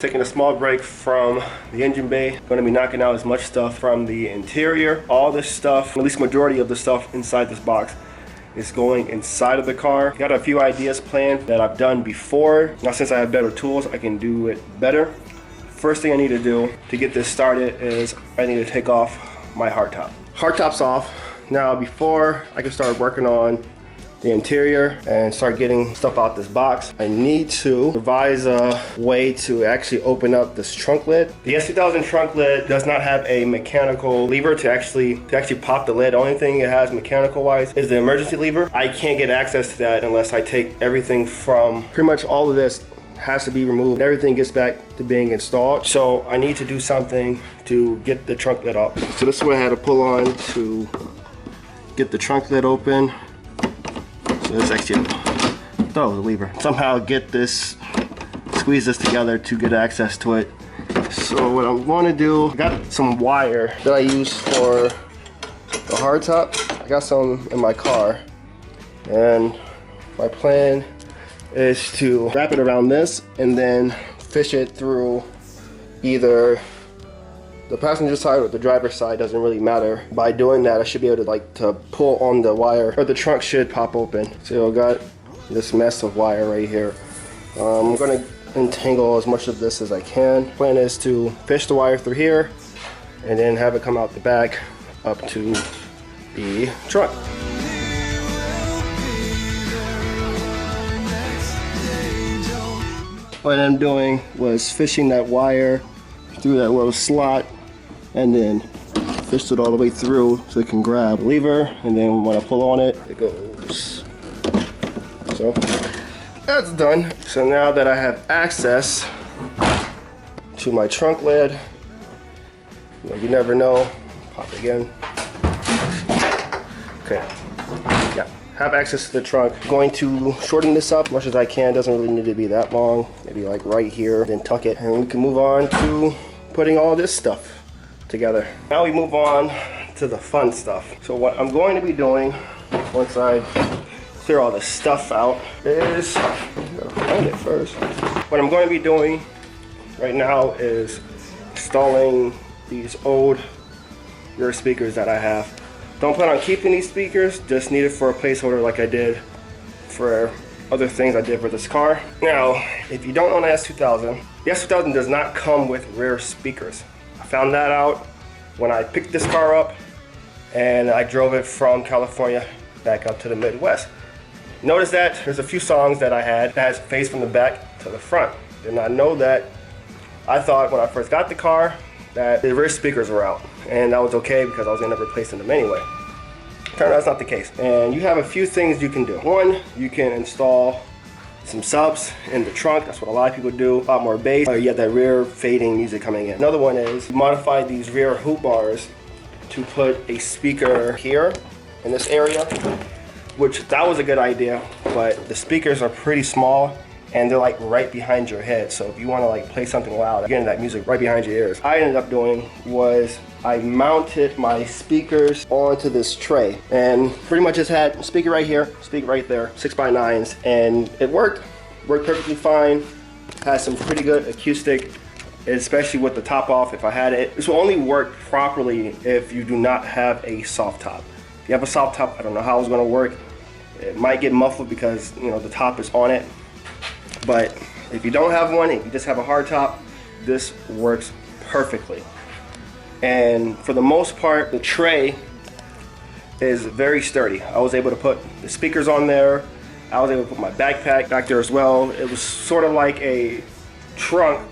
Taking a small break from the engine bay. Going to be knocking out as much stuff from the interior. All this stuff, at least majority of the stuff inside this box, is going inside of the car. Got a few ideas planned that I've done before. Now since I have better tools, I can do it better. First thing I need to do to get this started is I need to take off my hardtop. Hardtop's off. Now before I can start working on the interior and start getting stuff out this box, I need to devise a way to actually open up this trunk lid. The S2000 trunk lid does not have a mechanical lever to actually pop the lid. The only thing it has mechanical wise is the emergency lever. I can't get access to that unless I take everything from, pretty much all of this has to be removed. Everything gets back to being installed. So I need to do something to get the trunk lid up. So this is what I had to pull on to get the trunk lid open. So it's actually, I thought it was a lever. Somehow get this, squeeze this together to get access to it. So what I'm going to do, I got some wire that I use for the hardtop. I got some in my car. And my plan is to wrap it around this and then fish it through either the passenger side or the driver's side, doesn't really matter. By doing that, I should be able to pull on the wire, or the trunk should pop open. So I got this mess of wire right here. I'm gonna entangle as much of this as I can. Plan is to fish the wire through here and then have it come out the back up to the trunk. What I'm doing was fishing that wire through that little slot and then fished it all the way through so it can grab the lever, and then when I pull on it, it goes. So that's done. So now that I have access to my trunk lid, you never know, pop it again. Okay, yeah, have access to the trunk. I'm going to shorten this up as much as I can. Doesn't really need to be that long, maybe like right here, then tuck it, and we can move on to putting all this stuff together. Now we move on to the fun stuff. So what I'm going to be doing once I clear all the stuff out is, I gotta find it first. What I'm going to be doing right now is installing these old rear speakers that I have. Don't plan on keeping these speakers, just need it for a placeholder like I did for other things I did for this car. Now, if you don't own an S2000, the S2000 does not come with rear speakers. I found that out when I picked this car up and I drove it from California back up to the Midwest. Notice that there's a few songs that I had that has phased from the back to the front. Did not know that. I thought when I first got the car that the rear speakers were out, and that was okay because I was gonna end up replacing them anyway. Turns out that's not the case. And you have a few things you can do. One, you can install some subs in the trunk. That's what a lot of people do. A lot more bass, or you have that rear fading music coming in. Another one is modify these rear hoop bars to put a speaker here in this area, which that was a good idea, but the speakers are pretty small and they're like right behind your head. So if you want to like play something loud, you're getting that music right behind your ears. I ended up doing was I mounted my speakers onto this tray and pretty much just had a speaker right here, speaker right there, 6x9s, and it worked perfectly fine. Has some pretty good acoustic, especially with the top off if I had it. This will only work properly if you do not have a soft top. If you have a soft top, I don't know how it's gonna work. It might get muffled because, you know, the top is on it. But if you don't have one, if you just have a hard top, this works perfectly. And for the most part, the tray is very sturdy. I was able to put the speakers on there. I was able to put my backpack back there as well. It was sort of like a trunk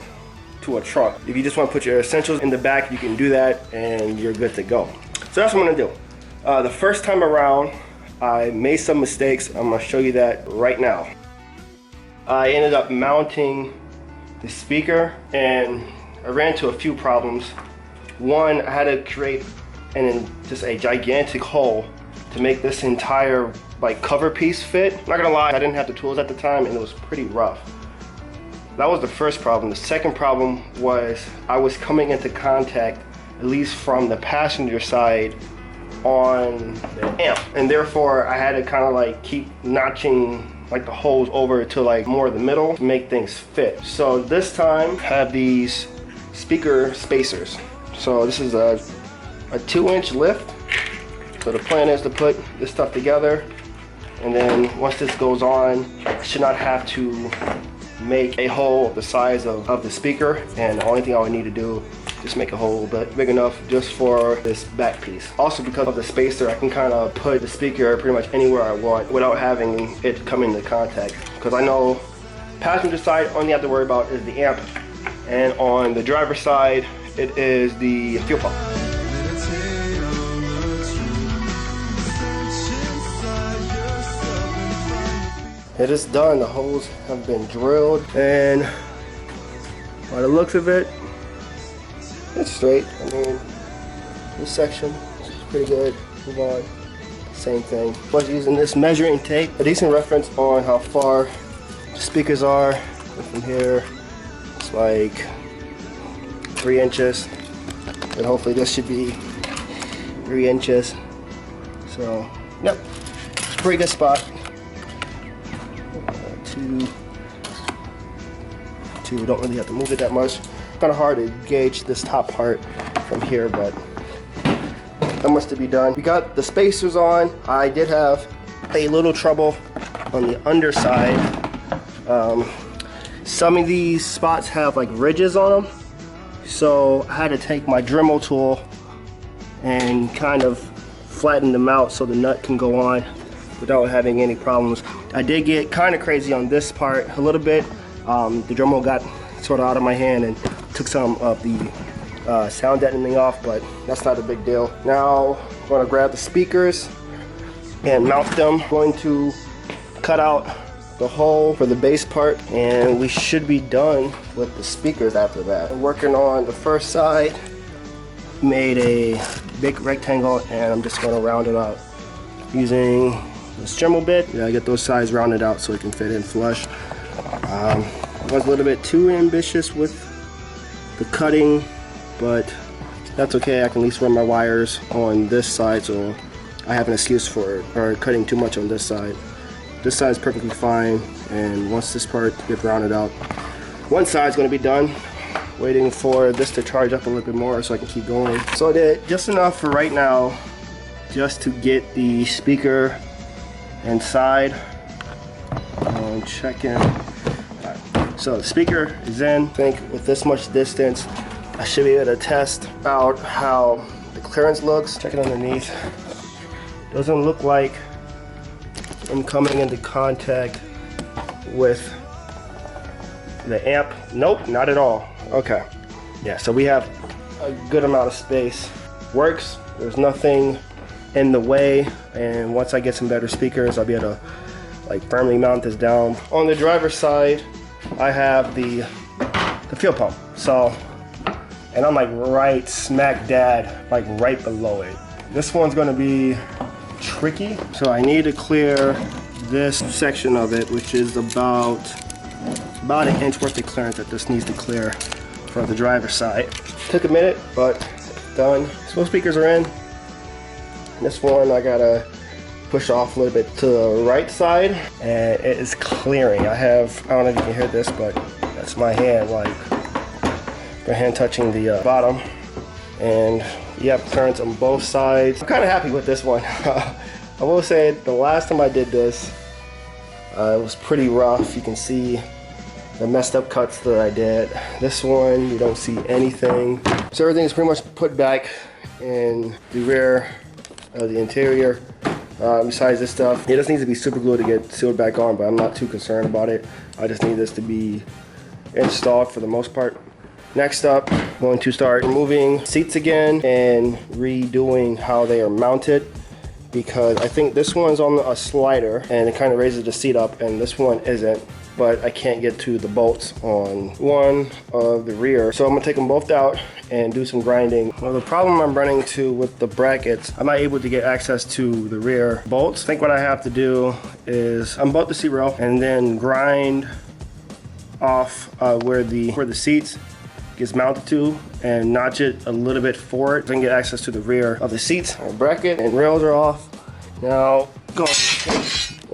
to a trunk. If you just want to put your essentials in the back, you can do that and you're good to go. So that's what I'm gonna do. The first time around, I made some mistakes. I'm gonna show you that right now. I ended up mounting the speaker and I ran into a few problems. One, I had to create just a gigantic hole to make this entire like cover piece fit. I'm not gonna lie, I didn't have the tools at the time and it was pretty rough. That was the first problem. The second problem was I was coming into contact, at least from the passenger side, on the amp, and therefore I had to kind of like keep notching like the holes over to like more the middle to make things fit. So this time I have these speaker spacers. So this is a 2-inch lift. So the plan is to put this stuff together, and then once this goes on, I should not have to make a hole the size of the speaker, and the only thing I would need to do just make a hole but big enough just for this back piece. Also, because of the spacer, I can kind of put the speaker pretty much anywhere I want without having it come into contact, because I know passenger side, only have to worry about is the amp, and on the driver's side it is the fuel pump. It is done. The holes have been drilled, and by the looks of it, it's straight. I mean, this section is pretty good. Move on. Same thing. I was using this measuring tape, a decent reference on how far the speakers are. From here, it's like 3 inches, and hopefully this should be 3 inches. So, yep, it's a pretty good spot. Two, don't really have to move it that much. Kind of hard to gauge this top part from here, but that much to be done. We got the spacers on. I did have a little trouble on the underside. Some of these spots have like ridges on them, so I had to take my Dremel tool and kind of flatten them out so the nut can go on without having any problems. I did get kind of crazy on this part a little bit. The Dremel got sort of out of my hand and took some of the sound deadening off, but that's not a big deal. Now I'm going to grab the speakers and mount them. I'm going to cut out the hole for the bass part, and we should be done with the speakers after that. I'm working on the first side, made a big rectangle, and I'm just going to round it out using this Dremel bit. I get those sides rounded out so it can fit in flush. I was a little bit too ambitious with the cutting, but that's okay. I can at least run my wires on this side, so I have an excuse for cutting too much on this side. This side is perfectly fine, and once this part gets rounded out, one side is going to be done. Waiting for this to charge up a little bit more so I can keep going. So I did just enough for right now, just to get the speaker inside. Check in. Right. So the speaker is in. I think with this much distance, I should be able to test out how the clearance looks. Check it underneath. Doesn't look like I'm coming into contact with the amp. Nope, not at all. Okay. Yeah, so we have a good amount of space. Works. There's nothing in the way, and once I get some better speakers, I'll be able to like firmly mount this down. On the driver's side, I have the fuel pump. So, and I'm like right smack dab, like right below it. This one's gonna be tricky. So I need to clear this section of it, which is about an inch worth of clearance that this needs to clear for the driver's side. Took a minute, but done. So both speakers are in. This one I gotta push off a little bit to the right side, and it is clearing. I don't know if you can hear this, but that's my hand, like my hand touching the bottom, and yep, clearance on both sides. I'm kind of happy with this one. I will say the last time I did this, it was pretty rough. You can see the messed up cuts that I did. This one, you don't see anything. So everything is pretty much put back in the rear of the interior. Besides this stuff, it just needs to be super glued to get sealed back on, but I'm not too concerned about it. I just need this to be installed for the most part. Next up, I'm going to start removing seats again and redoing how they are mounted, because I think this one's on a slider and it kind of raises the seat up, and this one isn't, but I can't get to the bolts on one of the rear. So I'm gonna take them both out and do some grinding. Well, the problem I'm running into with the brackets, I'm not able to get access to the rear bolts. I think what I have to do is unbolt the seat rail and then grind off where the seats gets mounted to and notch it a little bit forward so I can get access to the rear of the seats. Our bracket and rails are off. Now go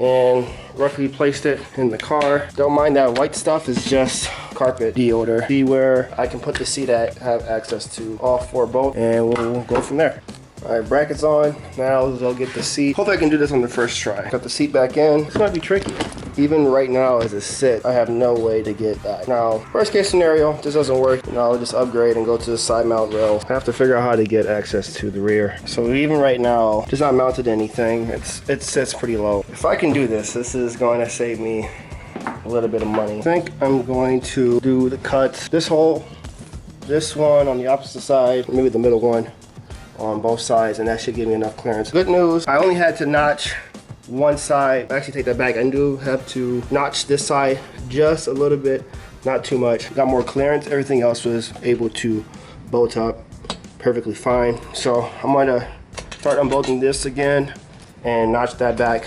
and roughly placed it in the car. Don't mind that white stuff, is just carpet deodor. See where I can put the seat at, have access to all 4 bolts, and we'll go from there. All right, brackets on. Now I'll get the seat. Hopefully I can do this on the first try. Got the seat back in. It's gonna be tricky. Even right now as it sits, I have no way to get that. Now, worst case scenario, this doesn't work. Now I'll just upgrade and go to the side mount rail. I have to figure out how to get access to the rear. So even right now, it's not mounted to anything. It sits pretty low. If I can do this, this is going to save me a little bit of money. I think I'm going to do the cuts. This hole, this one on the opposite side, maybe the middle one on both sides, and that should give me enough clearance. Good news, I only had to notch one side. Actually, take that back. I do have to notch this side just a little bit, not too much. Got more clearance. Everything else was able to bolt up perfectly fine. So I'm gonna start unbolting this again and notch that back,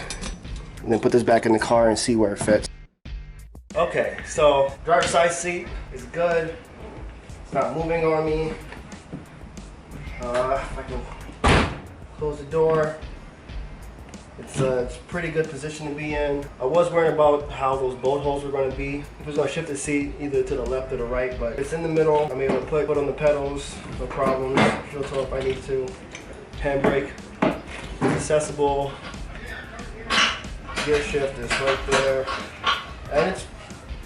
and then put this back in the car and see where it fits. Okay, so driver's side seat is good. It's not moving on me. If I can close the door, it's a pretty good position to be in. I was worried about how those bolt holes were going to be. If I was going to shift the seat either to the left or the right, but it's in the middle. I'm able to put on the pedals, no problem. Fuel toe if I need to. Handbrake is accessible. Gear shift is right there, and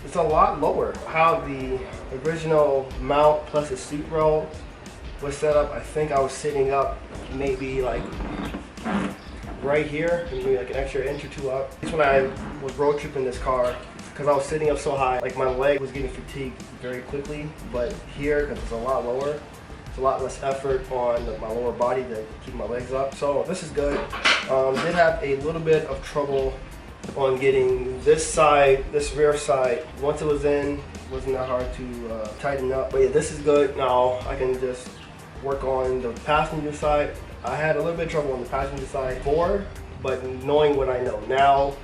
it's a lot lower. How the original mount plus the seat row was set up, I think I was sitting up maybe like right here, maybe like an extra inch or 2 up. It's when I was road tripping this car, because I was sitting up so high, like my leg was getting fatigued very quickly. But here, because it's a lot lower, it's a lot less effort on my lower body to keep my legs up. So this is good. Did have a little bit of trouble on getting this side, this rear side. Once it was in, wasn't that hard to tighten up. But yeah, this is good. Now I can just work on the passenger side. I had a little bit of trouble on the passenger side before, but knowing what I know now,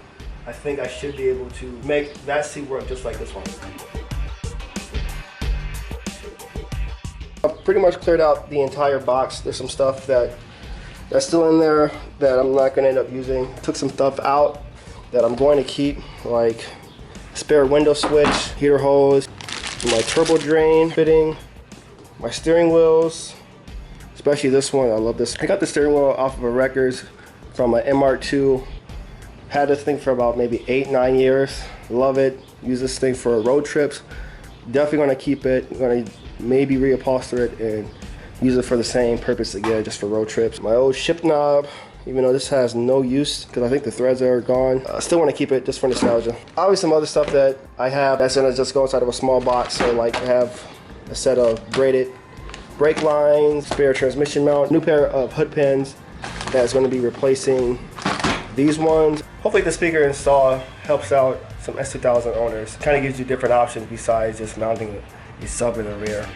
I think I should be able to make that seat work just like this one. I've pretty much cleared out the entire box. There's some stuff that's still in there that I'm not gonna end up using. Took some stuff out that I'm going to keep, like spare window switch, heater hose, my turbo drain fitting, my steering wheels, especially this one. I love this. I got the steering wheel off of a Wreckers from an MR2. Had this thing for about maybe 8-9 years. Love it. Use this thing for road trips. Definitely gonna keep it. I'm gonna maybe reupholster it and use it for the same purpose again, just for road trips. My old ship knob, even though this has no use because I think the threads are gone, I still want to keep it just for nostalgia. Obviously, some other stuff that I have that's gonna just go inside of a small box. So like I have a set of braided brake lines, spare transmission mount, new pair of hood pins that's going to be replacing these ones. Hopefully the speaker install helps out some S2000 owners. Kind of gives you different options besides just mounting a sub in the rear.